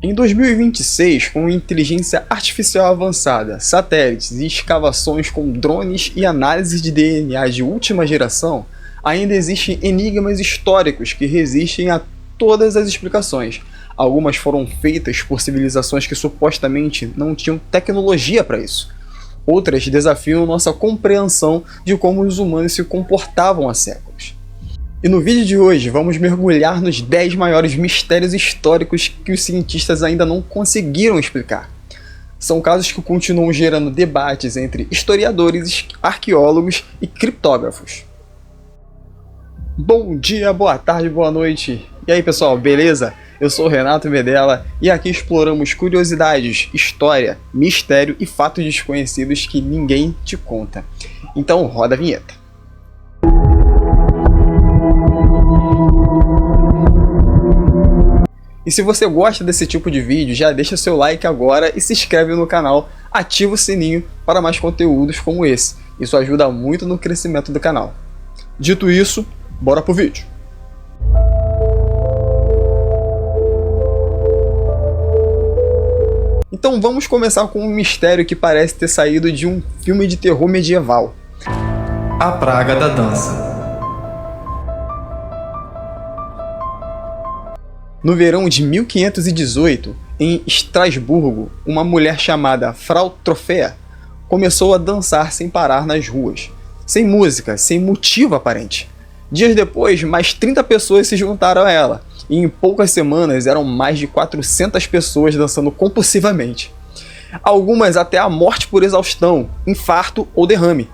Em 2026, com inteligência artificial avançada, satélites e escavações com drones e análise de DNA de última geração, ainda existem enigmas históricos que resistem a todas as explicações. Algumas foram feitas por civilizações que supostamente não tinham tecnologia para isso. Outras desafiam nossa compreensão de como os humanos se comportavam há séculos. E no vídeo de hoje vamos mergulhar nos 10 maiores mistérios históricos que os cientistas ainda não conseguiram explicar. São casos que continuam gerando debates entre historiadores, arqueólogos e criptógrafos. Bom dia, boa tarde, boa noite. E aí pessoal, beleza? Eu sou o Renato Medella e aqui exploramos curiosidades, história, mistério e fatos desconhecidos que ninguém te conta. Então roda a vinheta. E se você gosta desse tipo de vídeo, já deixa seu like agora e se inscreve no canal, ativa o sininho para mais conteúdos como esse. Isso ajuda muito no crescimento do canal. Dito isso, bora pro vídeo! Então vamos começar com um mistério que parece ter saído de um filme de terror medieval. A Praga da Dança. No verão de 1518, em Estrasburgo, uma mulher chamada Frau Trofea começou a dançar sem parar nas ruas, sem música, sem motivo aparente. Dias depois, mais 30 pessoas se juntaram a ela, e em poucas semanas eram mais de 400 pessoas dançando compulsivamente. Algumas até a morte por exaustão, infarto ou derrame.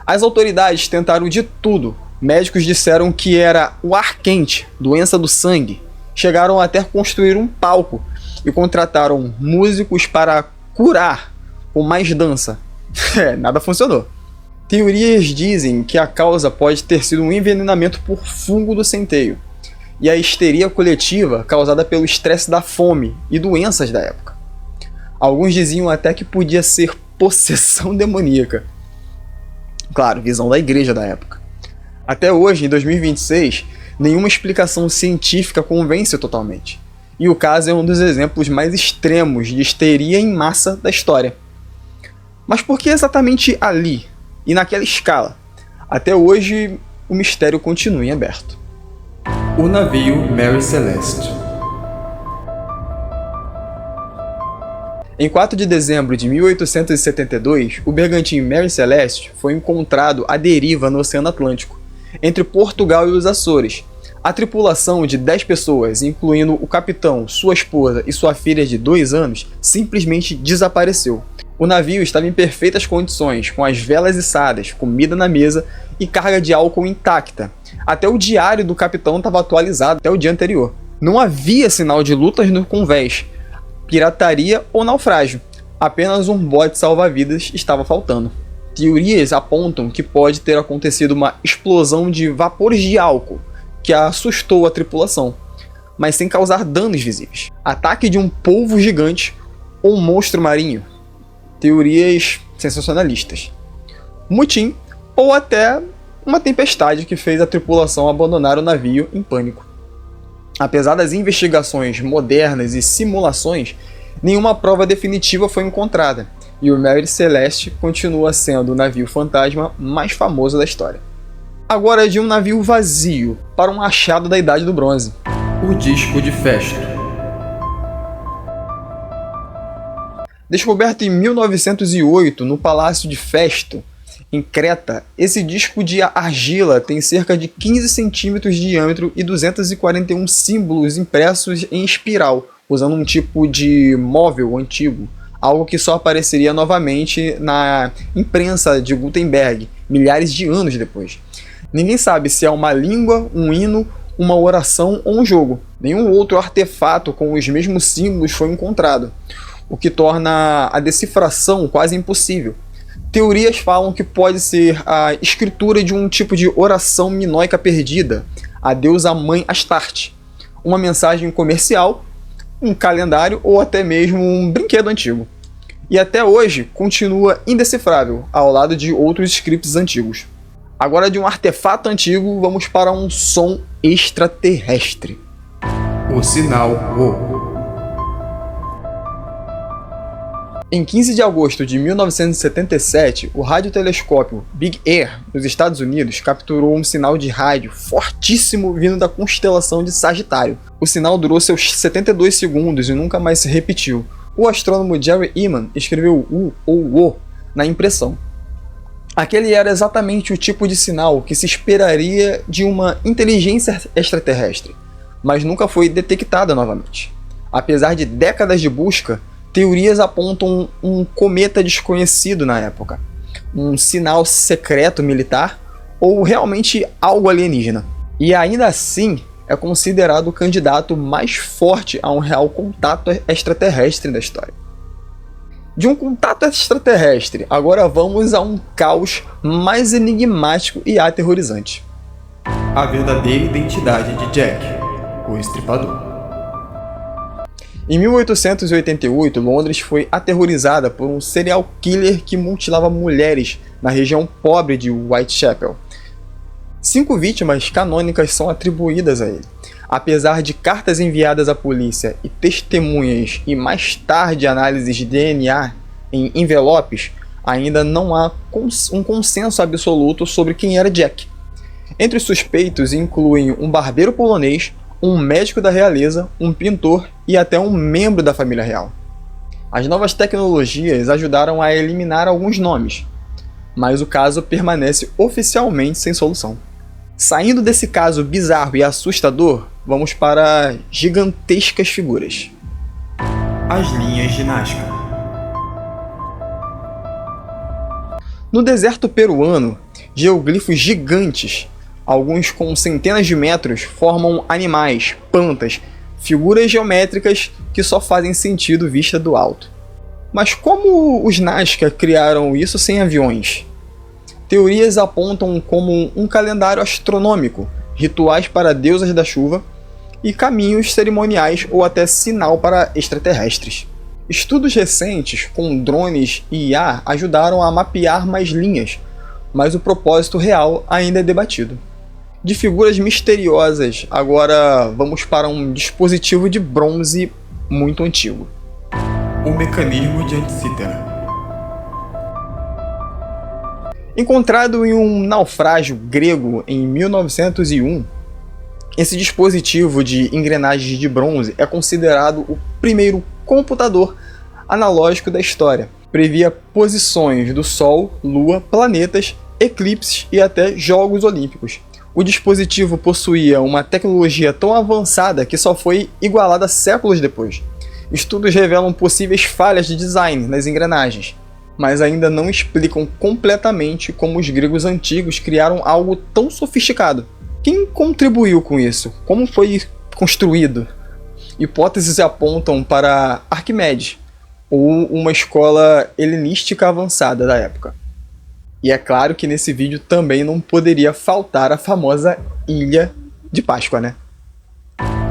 As autoridades tentaram de tudo. Médicos disseram que era o ar quente, doença do sangue. Chegaram até construir um palco e contrataram músicos para curar com mais dança. Nada funcionou. Teorias dizem que a causa pode ter sido um envenenamento por fungo do centeio e a histeria coletiva causada pelo estresse da fome e doenças da época. Alguns diziam até que podia ser possessão demoníaca. Claro, visão da igreja da época. Até hoje, em 2026, nenhuma explicação científica convence totalmente. E o caso é um dos exemplos mais extremos de histeria em massa da história. Mas por que exatamente ali e naquela escala? Até hoje, o mistério continua em aberto. O navio Mary Celeste. Em 4 de dezembro de 1872, o bergantim Mary Celeste foi encontrado à deriva no Oceano Atlântico, entre Portugal e os Açores. A tripulação de 10 pessoas, incluindo o capitão, sua esposa e sua filha de 2 anos, simplesmente desapareceu. O navio estava em perfeitas condições, com as velas içadas, comida na mesa e carga de álcool intacta. Até o diário do capitão estava atualizado até o dia anterior. Não havia sinal de lutas no convés, pirataria ou naufrágio. Apenas um bote salva-vidas estava faltando. Teorias apontam que pode ter acontecido uma explosão de vapores de álcool que assustou a tripulação, mas sem causar danos visíveis. Ataque de um polvo gigante ou um monstro marinho. Teorias sensacionalistas. Motim ou até uma tempestade que fez a tripulação abandonar o navio em pânico. Apesar das investigações modernas e simulações, nenhuma prova definitiva foi encontrada, e o Mary Celeste continua sendo o navio fantasma mais famoso da história. Agora de um navio vazio para um achado da Idade do Bronze. O disco de Festo. Descoberto em 1908 no Palácio de Festo, em Creta, esse disco de argila tem cerca de 15 centímetros de diâmetro e 241 símbolos impressos em espiral, usando um tipo de móvel antigo, algo que só apareceria novamente na imprensa de Gutenberg, milhares de anos depois. Ninguém sabe se é uma língua, um hino, uma oração ou um jogo. Nenhum outro artefato com os mesmos símbolos foi encontrado, o que torna a decifração quase impossível. Teorias falam que pode ser a escritura de um tipo de oração minoica perdida, a deusa mãe Astarte, uma mensagem comercial, um calendário ou até mesmo um brinquedo antigo. E até hoje continua indecifrável, ao lado de outros scripts antigos. Agora de um artefato antigo, vamos para um som extraterrestre. O sinal O. Em 15 de agosto de 1977, o radiotelescópio Big Air, nos Estados Unidos, capturou um sinal de rádio fortíssimo vindo da constelação de Sagitário. O sinal durou seus 72 segundos e nunca mais se repetiu. O astrônomo Jerry Ehman escreveu U ou O na impressão. Aquele era exatamente o tipo de sinal que se esperaria de uma inteligência extraterrestre, mas nunca foi detectada novamente. Apesar de décadas de busca, teorias apontam um cometa desconhecido na época, um sinal secreto militar ou realmente algo alienígena. E ainda assim, é considerado o candidato mais forte a um real contato extraterrestre da história. De um contato extraterrestre, agora vamos a um caos mais enigmático e aterrorizante. A verdadeira identidade de Jack, o Estripador. Em 1888, Londres foi aterrorizada por um serial killer que mutilava mulheres na região pobre de Whitechapel. 5 vítimas canônicas são atribuídas a ele. Apesar de cartas enviadas à polícia e testemunhas e mais tarde análises de DNA em envelopes, ainda não há um consenso absoluto sobre quem era Jack. Entre os suspeitos incluem um barbeiro polonês, um médico da realeza, um pintor e até um membro da família real. As novas tecnologias ajudaram a eliminar alguns nomes, mas o caso permanece oficialmente sem solução. Saindo desse caso bizarro e assustador, vamos para gigantescas figuras. As linhas de Nazca. No deserto peruano, geoglifos gigantes, alguns com centenas de metros, formam animais, plantas, figuras geométricas que só fazem sentido vista do alto. Mas como os Nazca criaram isso sem aviões? Teorias apontam como um calendário astronômico, rituais para deusas da chuva e caminhos cerimoniais ou até sinal para extraterrestres. Estudos recentes com drones e IA ajudaram a mapear mais linhas, mas o propósito real ainda é debatido. De figuras misteriosas, agora vamos para um dispositivo de bronze muito antigo. O mecanismo de Anticythera. Encontrado em um naufrágio grego em 1901, esse dispositivo de engrenagens de bronze é considerado o primeiro computador analógico da história. Previa posições do Sol, Lua, planetas, eclipses e até Jogos Olímpicos. O dispositivo possuía uma tecnologia tão avançada que só foi igualada séculos depois. Estudos revelam possíveis falhas de design nas engrenagens, mas ainda não explicam completamente como os gregos antigos criaram algo tão sofisticado. Quem contribuiu com isso? Como foi construído? Hipóteses apontam para Arquimedes, ou uma escola helenística avançada da época. E é claro que nesse vídeo também não poderia faltar a famosa Ilha de Páscoa, né?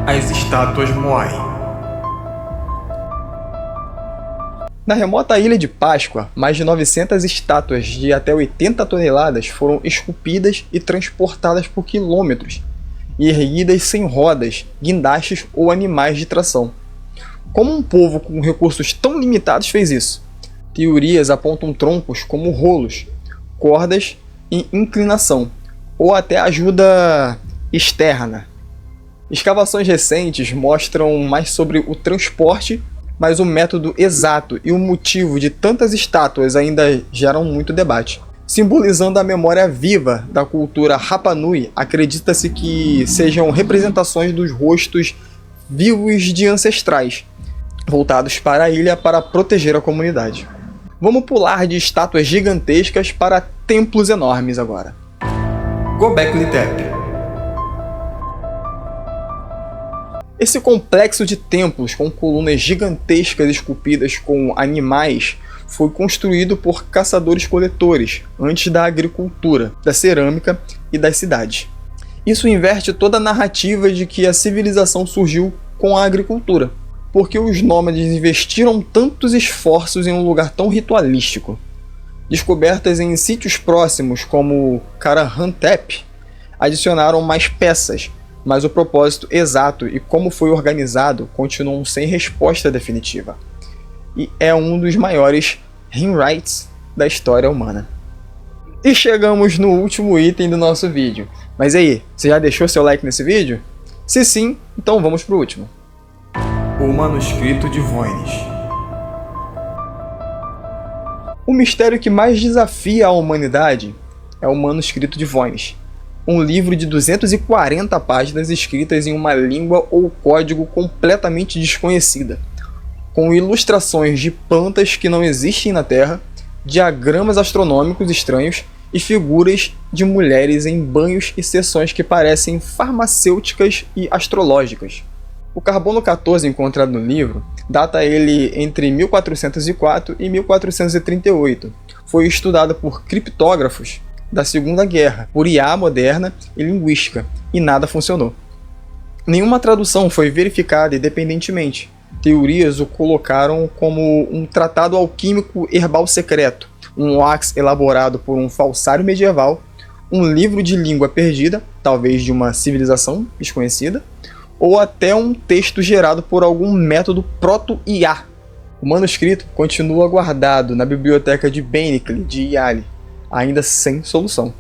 As estátuas Moai. Na remota Ilha de Páscoa, mais de 900 estátuas de até 80 toneladas foram esculpidas e transportadas por quilômetros, e erguidas sem rodas, guindastes ou animais de tração. Como um povo com recursos tão limitados fez isso? Teorias apontam troncos como rolos, cordas e inclinação, ou até ajuda externa. Escavações recentes mostram mais sobre o transporte, mas o método exato e o motivo de tantas estátuas ainda geram muito debate. Simbolizando a memória viva da cultura Rapa Nui, acredita-se que sejam representações dos rostos vivos de ancestrais, voltados para a ilha para proteger a comunidade. Vamos pular de estátuas gigantescas para templos enormes agora. Göbekli Tepe. Esse complexo de templos com colunas gigantescas esculpidas com animais foi construído por caçadores-coletores antes da agricultura, da cerâmica e das cidades. Isso inverte toda a narrativa de que a civilização surgiu com a agricultura, porque os nômades investiram tantos esforços em um lugar tão ritualístico. Descobertas em sítios próximos como Karahan-Tepe adicionaram mais peças, mas o propósito exato e como foi organizado continuam sem resposta definitiva. e é um dos maiores rewrites da história humana. E chegamos no último item do nosso vídeo. Mas aí, você já deixou seu like nesse vídeo? Se sim, então vamos pro último. O Manuscrito de Voynich. O mistério que mais desafia a humanidade é o Manuscrito de Voynich, um livro de 240 páginas escritas em uma língua ou código completamente desconhecida, com ilustrações de plantas que não existem na Terra, diagramas astronômicos estranhos e figuras de mulheres em banhos e sessões que parecem farmacêuticas e astrológicas. O carbono 14 encontrado no livro data ele entre 1404 e 1438. Foi estudado por criptógrafos da Segunda Guerra, por IA moderna e linguística, e nada funcionou. Nenhuma tradução foi verificada independentemente. Teorias o colocaram como um tratado alquímico herbal secreto, um wax elaborado por um falsário medieval, um livro de língua perdida, talvez de uma civilização desconhecida, ou até um texto gerado por algum método proto-IA. O manuscrito continua guardado na biblioteca de Berkeley de Yale, ainda sem solução.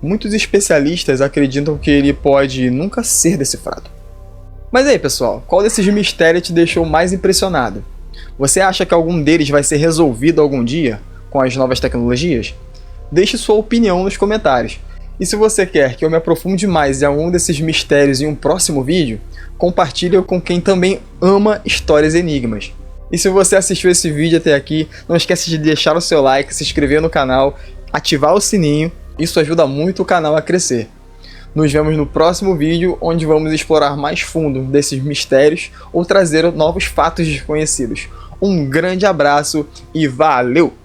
Muitos especialistas acreditam que ele pode nunca ser decifrado. Mas aí, pessoal, qual desses mistérios te deixou mais impressionado? Você acha que algum deles vai ser resolvido algum dia com as novas tecnologias? Deixe sua opinião nos comentários. E se você quer que eu me aprofunde mais em algum desses mistérios em um próximo vídeo, compartilhe com quem também ama histórias e enigmas. E se você assistiu esse vídeo até aqui, não esquece de deixar o seu like, se inscrever no canal, ativar o sininho, isso ajuda muito o canal a crescer. Nos vemos no próximo vídeo, onde vamos explorar mais fundo desses mistérios ou trazer novos fatos desconhecidos. Um grande abraço e valeu!